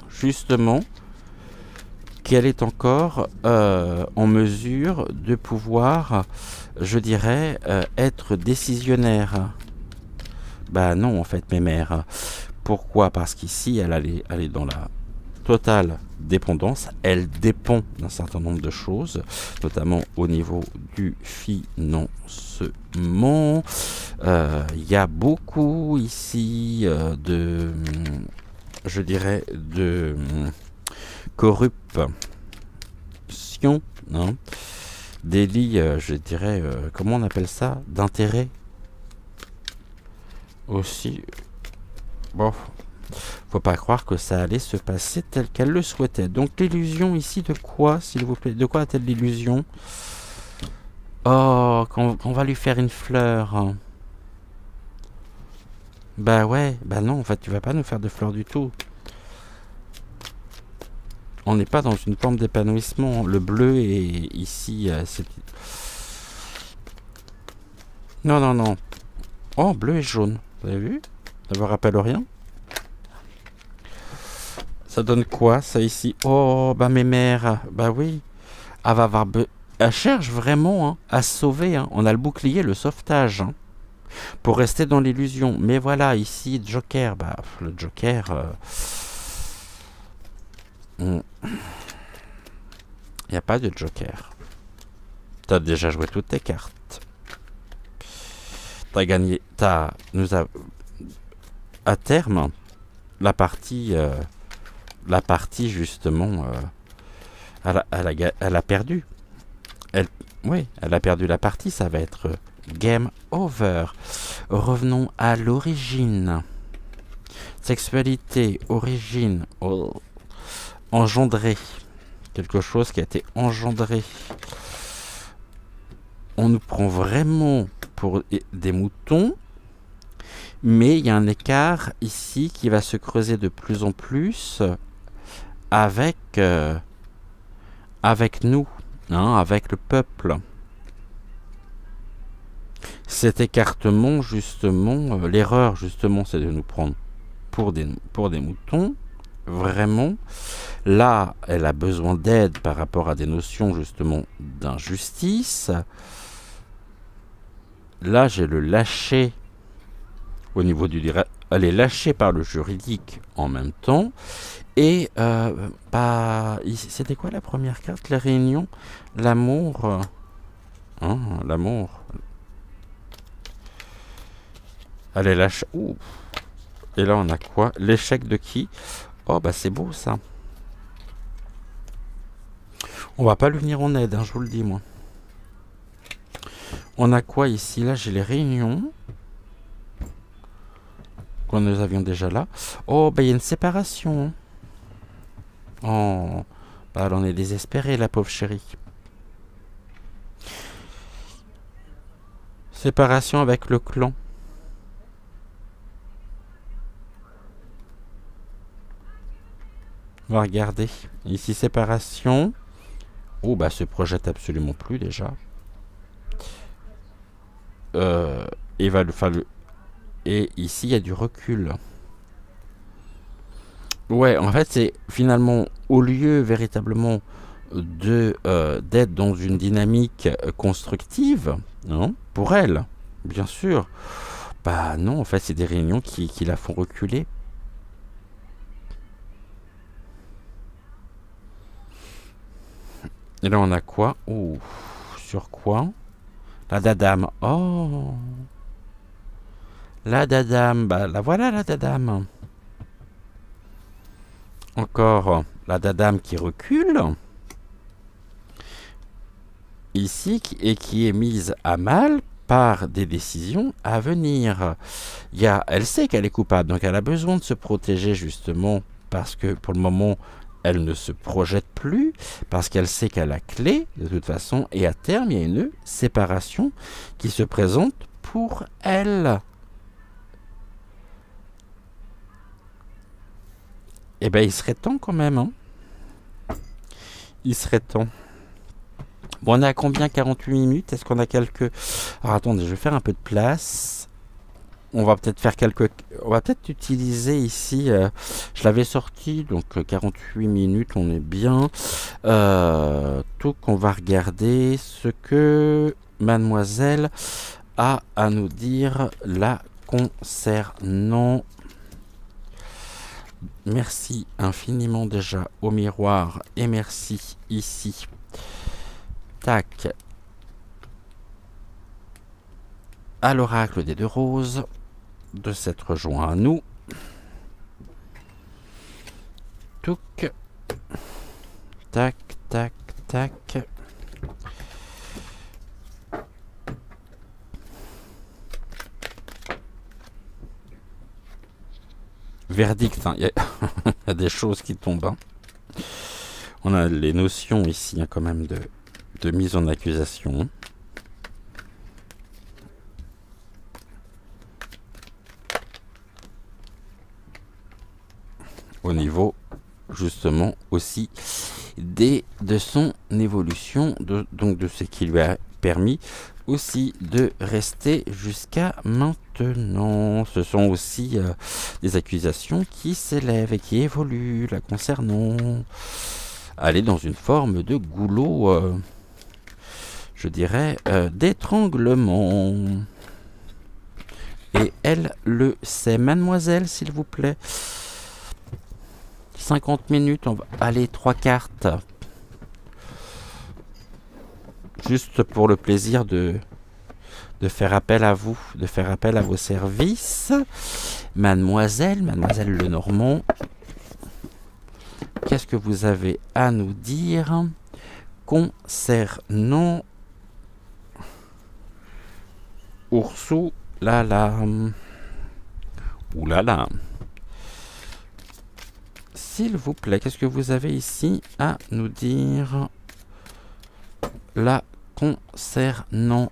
justement, qu'elle est encore en mesure de pouvoir, je dirais, être décisionnaire. Bah non, en fait, mes mères. Pourquoi? Parce qu'ici, elle est dans la totale dépendance. Elle dépend d'un certain nombre de choses, notamment au niveau du financement. Il y a beaucoup ici je dirais, corruption, hein, délit, je dirais, comment on appelle ça, d'intérêt aussi. Bon, faut pas croire que ça allait se passer tel qu'elle le souhaitait. Donc l'illusion ici de quoi, s'il vous plaît? De quoi a-t-elle l'illusion? Oh, qu'on va lui faire une fleur. Bah ouais, bah non, en fait, tu vas pas nous faire de fleurs du tout. On n'est pas dans une forme d'épanouissement. Le bleu est ici. Non, non, non. Oh, bleu et jaune. Vous avez vu? Ça vous rappelle rien? Ça donne quoi, ça ici? Oh, bah mes mères. Bah oui. Elle va avoir... Elle cherche vraiment hein, à se sauver. Hein. On a le bouclier, le sauvetage. Hein, pour rester dans l'illusion. Mais voilà, ici, Joker. Bah, le Joker... Il n'y a pas de Joker. T'as déjà joué toutes tes cartes. T'as gagné... à terme, la partie justement... elle a perdu. Oui, elle a perdu la partie, ça va être game over. Revenons à l'origine. Sexualité, origine, engendré. Quelque chose qui a été engendré. On nous prend vraiment pour des moutons, mais il y a un écart ici qui va se creuser de plus en plus avec nous. Hein, avec le peuple. Cet écartement, justement, l'erreur, justement, c'est de nous prendre pour des moutons. Vraiment. Là, elle a besoin d'aide par rapport à des notions, justement, d'injustice. Là, j'ai le lâcher au niveau du... Elle est lâchée par le juridique en même temps. Et, c'était quoi la première carte? La réunion? L'amour. Hein, l'amour. Elle est lâchée. Ouh. Et là, on a quoi? L'échec de qui? Oh, bah c'est beau, ça. On va pas lui venir en aide, hein, je vous le dis, moi. On a quoi ici? Là, j'ai les réunions. Qu'on nous avions déjà là. Oh, bah il y a une séparation. Oh, bah elle en est désespérée, la pauvre chérie. Séparation avec le clan. On va regarder. Ici, séparation. Oh, bah se projette absolument plus déjà. Et va le faire le... Et ici, il y a du recul. Ouais, en fait, c'est finalement, au lieu véritablement d'être dans une dynamique constructive, hein, pour elle, bien sûr, bah non, en fait, c'est des réunions qui la font reculer. Et là, on a quoi? Oh, sur quoi? La dadame. Oh, la dadame. Bah, la voilà, la dadame. Encore la dadame qui recule. Ici, et qui est mise à mal par des décisions à venir. Elle sait qu'elle est coupable, donc elle a besoin de se protéger justement parce que pour le moment, elle ne se projette plus, parce qu'elle sait qu'elle a clé de toute façon, et à terme, il y a une séparation qui se présente pour elle. Eh ben, il serait temps quand même, hein. Il serait temps. Bon, on est à combien? 48 minutes? Est-ce qu'on a quelques... Alors, attendez, je vais faire un peu de place. On va peut-être faire quelques... On va peut-être utiliser ici... je l'avais sorti, donc 48 minutes, on est bien. Tout qu'on va regarder ce que mademoiselle a à nous dire là concernant... Merci infiniment déjà au miroir et merci ici. Tac. À l'oracle des deux roses de s'être joint à nous. Touc. Tac, tac, tac. Verdict, hein. Il y a des choses qui tombent. Hein. On a les notions ici, hein, quand même, de mise en accusation. Au niveau, justement, aussi de son évolution, donc de ce qui lui a permis aussi de rester jusqu'à maintenant. Ce sont aussi des accusations qui s'élèvent et qui évoluent la concernant. Elle est dans une forme de goulot, je dirais, d'étranglement. Et elle le sait. Mademoiselle, s'il vous plaît. 50 minutes, on va aller 3 cartes. Juste pour le plaisir de faire appel à vous, de faire appel à vos services. Mademoiselle Lenormand, qu'est-ce que vous avez à nous dire concernant Oursou Lala? Oulala. S'il vous plaît, qu'est-ce que vous avez ici à nous dire là concernant?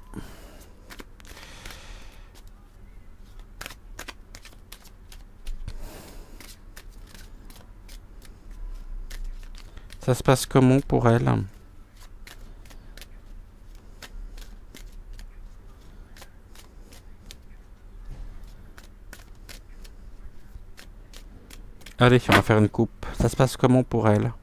Ça se passe comment pour elle? Allez, on va faire une coupe. Ça se passe comment pour elle?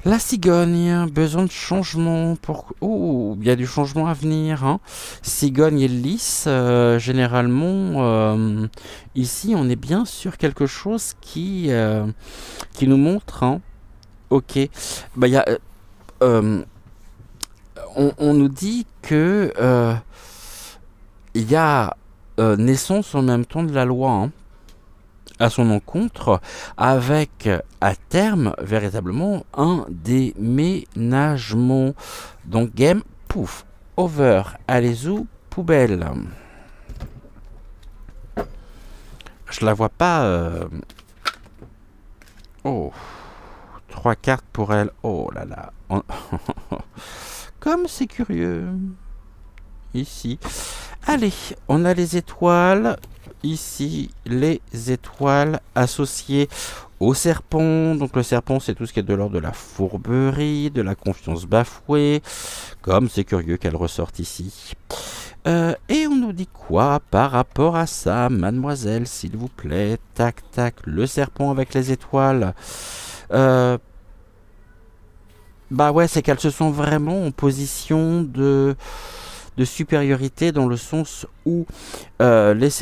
La cigogne, besoin de changement. Oh, il y a du changement à venir. Hein. Cigogne et lys, généralement, ici, on est bien sur quelque chose qui nous montre. Hein. Ok. Bah, y a, on nous dit que il y a naissance en même temps de la loi. Hein. À son encontre, avec à terme véritablement un déménagement. Donc game, pouf, over, allez-y, poubelle. Je la vois pas. Oh, 3 cartes pour elle. Oh là là. Comme c'est curieux. Ici. Allez, on a les étoiles. Ici, les étoiles associées au serpent. Donc le serpent, c'est tout ce qui est de l'ordre de la fourberie, de la confiance bafouée. Comme c'est curieux qu'elle ressorte ici. Et on nous dit quoi par rapport à ça, mademoiselle, s'il vous plaît? Tac, tac, le serpent avec les étoiles. Bah ouais, c'est qu'elles se sont vraiment en position de supériorité dans le sens où les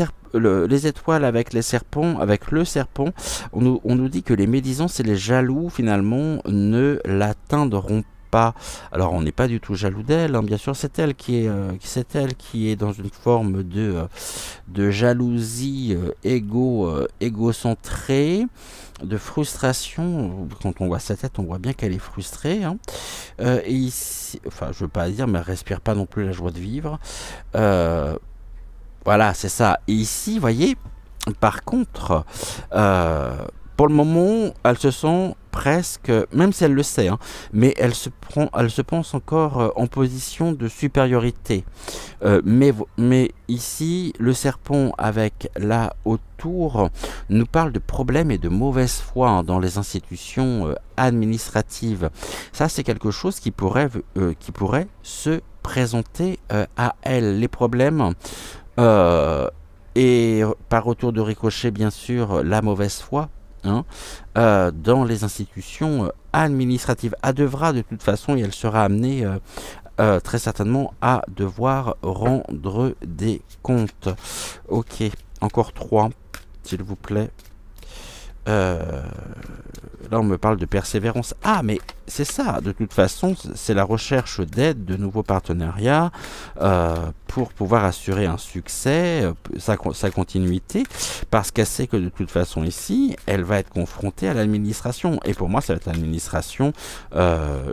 étoiles avec les serpents, avec le serpent, on nous dit que les médisances et les jaloux finalement ne l'atteindront pas. Alors on n'est pas du tout jaloux d'elle, hein. Bien sûr c'est elle qui est dans une forme de jalousie égocentrée, de frustration. Quand on voit sa tête, on voit bien qu'elle est frustrée. Hein. Et ici, enfin, je veux pas dire, mais elle respire pas non plus la joie de vivre. Voilà, c'est ça. Et ici, vous voyez, par contre, pour le moment, elle se sent presque, même si elle le sait, hein, mais elle se pense encore en position de supériorité. Mais ici, le serpent avec la haute tour nous parle de problèmes et de mauvaise foi, hein, dans les institutions administratives. Ça, c'est quelque chose qui pourrait se présenter à elle. Les problèmes et par retour de ricochet, bien sûr, la mauvaise foi. Hein, dans les institutions administratives. Elle devra de toute façon, et elle sera amenée très certainement à devoir rendre des comptes. Ok, encore 3, s'il vous plaît. Euh, Là, on me parle de persévérance. Ah, mais c'est ça, de toute façon, c'est la recherche d'aide, de nouveaux partenariats pour pouvoir assurer un succès, sa continuité, parce qu'elle sait que de toute façon, ici, elle va être confrontée à l'administration. Et pour moi, ça va être l'administration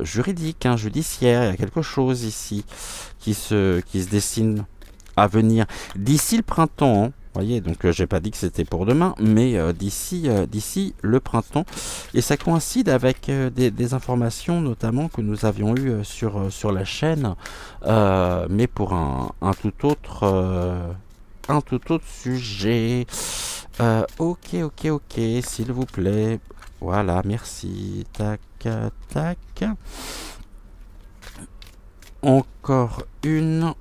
juridique, hein, judiciaire. Il y a quelque chose ici qui se dessine à venir. D'ici le printemps, hein, voyez, donc j'ai pas dit que c'était pour demain, mais d'ici le printemps, et ça coïncide avec des informations notamment que nous avions eues sur la chaîne, mais pour un tout autre sujet. Ok, ok, ok, s'il vous plaît. Voilà, merci. Tac, tac. Encore une.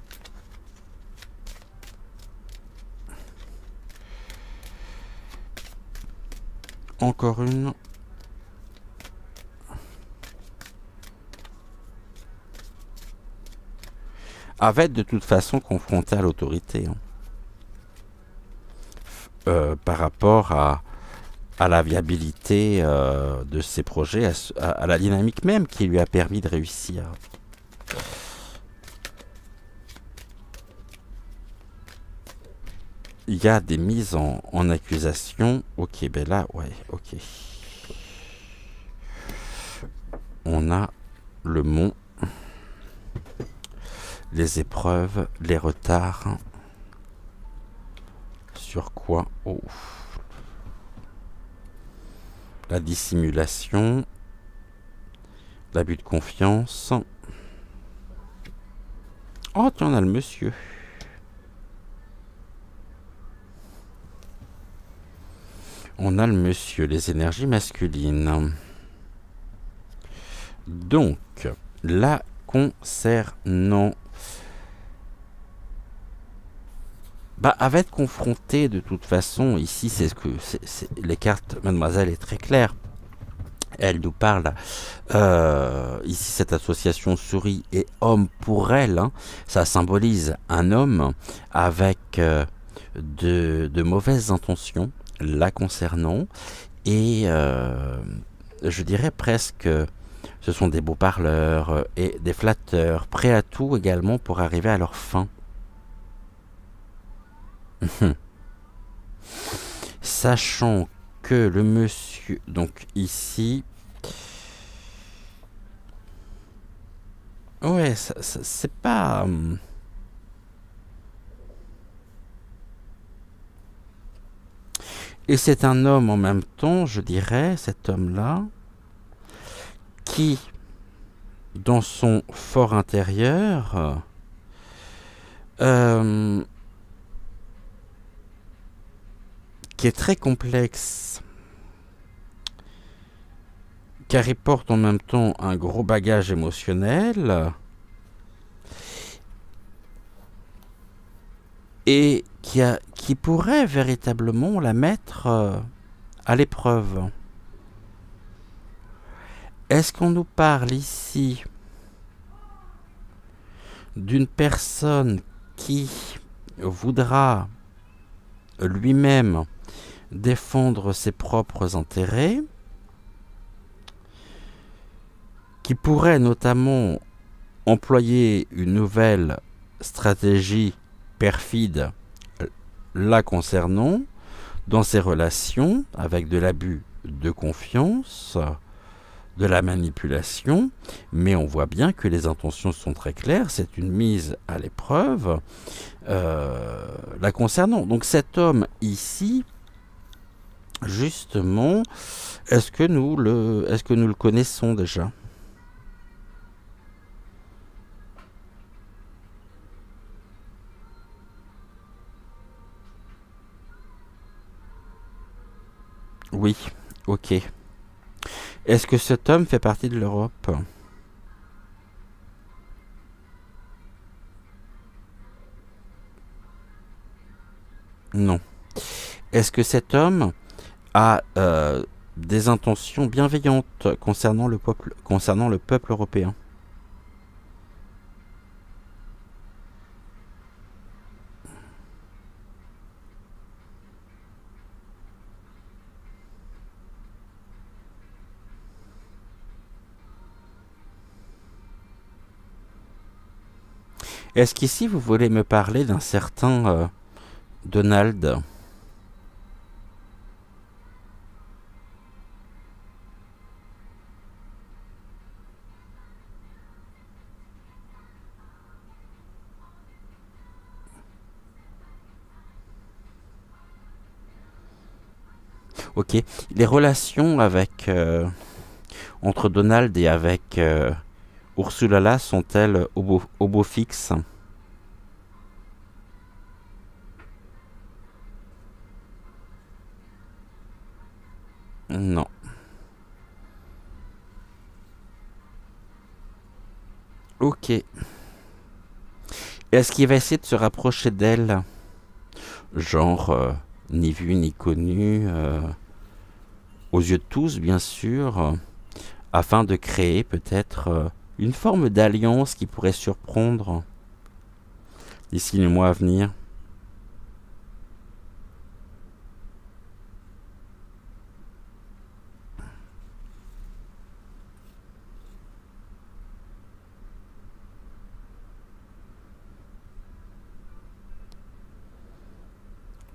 Encore une. Va être de toute façon confronté à l'autorité, hein. Par rapport à la viabilité de ses projets, à la dynamique même qui lui a permis de réussir. Il y a des mises en accusation. Ok, ben là, ouais, ok. On a le mont, les épreuves, les retards. Sur quoi? Oh. La dissimulation, l'abus de confiance. Oh, tiens, on a le monsieur. On a le monsieur, les énergies masculines. Donc, la concernant, elle va être confrontée de toute façon. Ici, c'est ce que les cartes, mademoiselle, est très claire. Elle nous parle, ici, cette association souris et homme pour elle, hein, ça symbolise un homme avec de mauvaises intentions la concernant, et je dirais presque, ce sont des beaux parleurs et des flatteurs, prêts à tout également pour arriver à leur fin. Sachant que le monsieur, donc ici, ouais, c'est pas... Et c'est un homme en même temps, je dirais, cet homme-là, qui, dans son fort intérieur, qui est très complexe, car il porte en même temps un gros bagage émotionnel, et qui pourrait véritablement la mettre à l'épreuve. Est-ce qu'on nous parle ici d'une personne qui voudra lui-même défendre ses propres intérêts, qui pourrait notamment employer une nouvelle stratégie perfide la concernant dans ses relations, avec de l'abus de confiance, de la manipulation, mais on voit bien que les intentions sont très claires, c'est une mise à l'épreuve la concernant. Donc cet homme ici, justement, est-ce que nous le connaissons déjà? Oui, ok. Est-ce que cet homme fait partie de l'Europe? Non. Est-ce que cet homme a des intentions bienveillantes concernant le peuple européen? Est-ce qu'ici vous voulez me parler d'un certain Donald? Ok. Les relations avec entre Donald et avec Ursula sont-elles au beau fixe? Non. Ok. Est-ce qu'il va essayer de se rapprocher d'elle? Genre, ni vu ni connu, aux yeux de tous, bien sûr, afin de créer peut-être une forme d'alliance qui pourrait surprendre d'ici les mois à venir.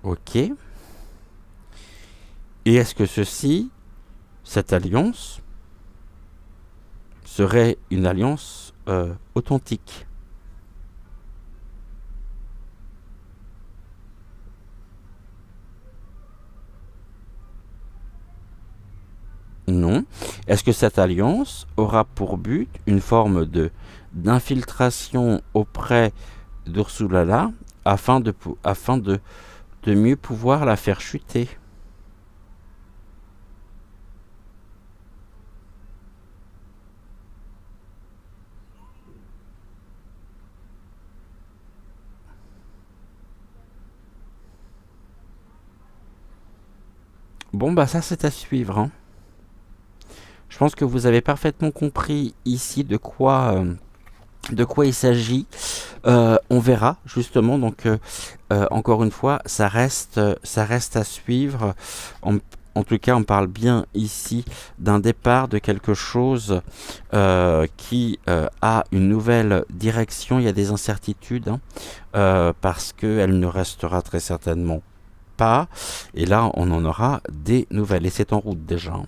Ok. Et est-ce que cette alliance, serait une alliance authentique? Non. Est-ce que cette alliance aura pour but une forme d'infiltration auprès d'Ursula afin de mieux pouvoir la faire chuter? Bon, bah ça c'est à suivre, hein. Je pense que vous avez parfaitement compris ici de quoi il s'agit. On verra justement. Donc, encore une fois, ça reste à suivre. En tout cas, on parle bien ici d'un départ de quelque chose qui a une nouvelle direction. Il y a des incertitudes, hein, parce qu'elle ne restera très certainement pas. Et là, on en aura des nouvelles. Et c'est en route déjà, hein.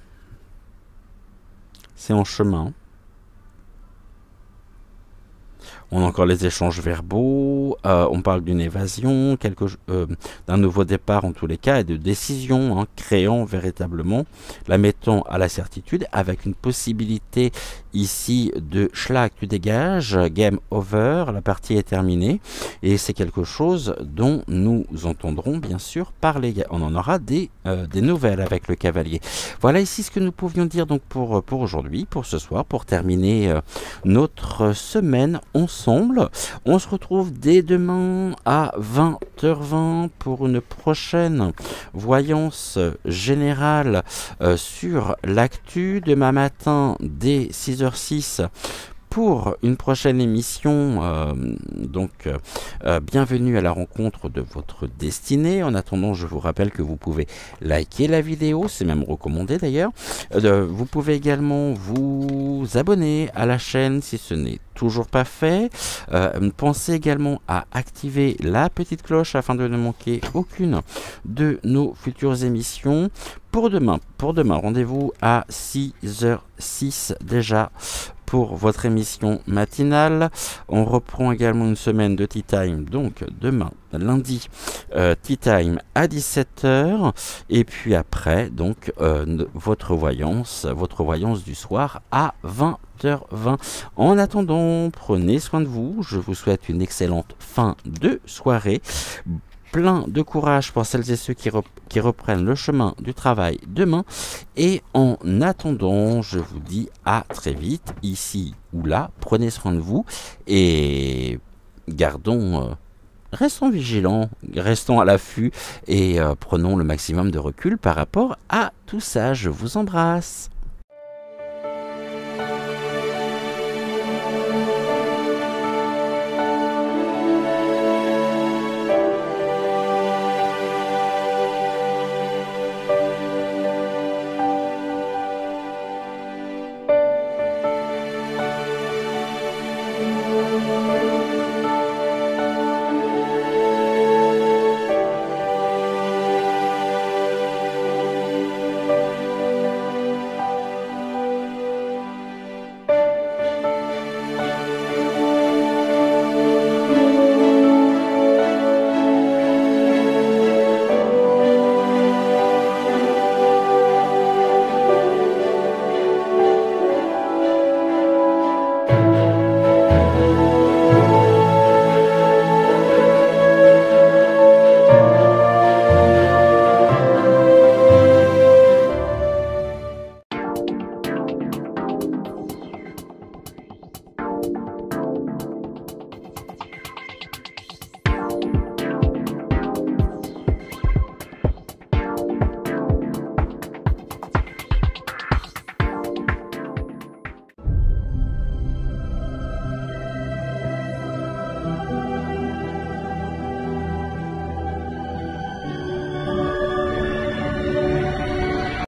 C'est en chemin. On a encore les échanges verbaux, on parle d'une évasion, d'un nouveau départ en tous les cas, et de décision, hein, créant véritablement, la mettant à la certitude, avec une possibilité ici de schlag, tu dégages, game over, la partie est terminée, et c'est quelque chose dont nous entendrons bien sûr parler. On en aura des nouvelles avec le cavalier. Voilà ici ce que nous pouvions dire donc pour aujourd'hui, pour ce soir, pour terminer notre semaine ensemble. On se retrouve dès demain à 20h20 pour une prochaine voyance générale sur l'actu. Demain matin dès 6h06 pour une prochaine émission. Bienvenue à la rencontre de votre destinée. En attendant, je vous rappelle que vous pouvez liker la vidéo, c'est même recommandé d'ailleurs. Vous pouvez également vous abonner à la chaîne si ce n'est toujours pas fait. Pensez également à activer la petite cloche afin de ne manquer aucune de nos futures émissions. Pour demain, rendez-vous à 6h06 déjà pour votre émission matinale. On reprend également une semaine de Tea Time, donc demain, lundi, Tea Time à 17h. Et puis après, donc, votre voyance du soir à 20h20. En attendant, prenez soin de vous. Je vous souhaite une excellente fin de soirée. Plein de courage pour celles et ceux qui reprennent le chemin du travail demain. Et en attendant, je vous dis à très vite, ici ou là. Prenez soin de vous et restons vigilants, restons à l'affût et prenons le maximum de recul par rapport à tout ça. Je vous embrasse.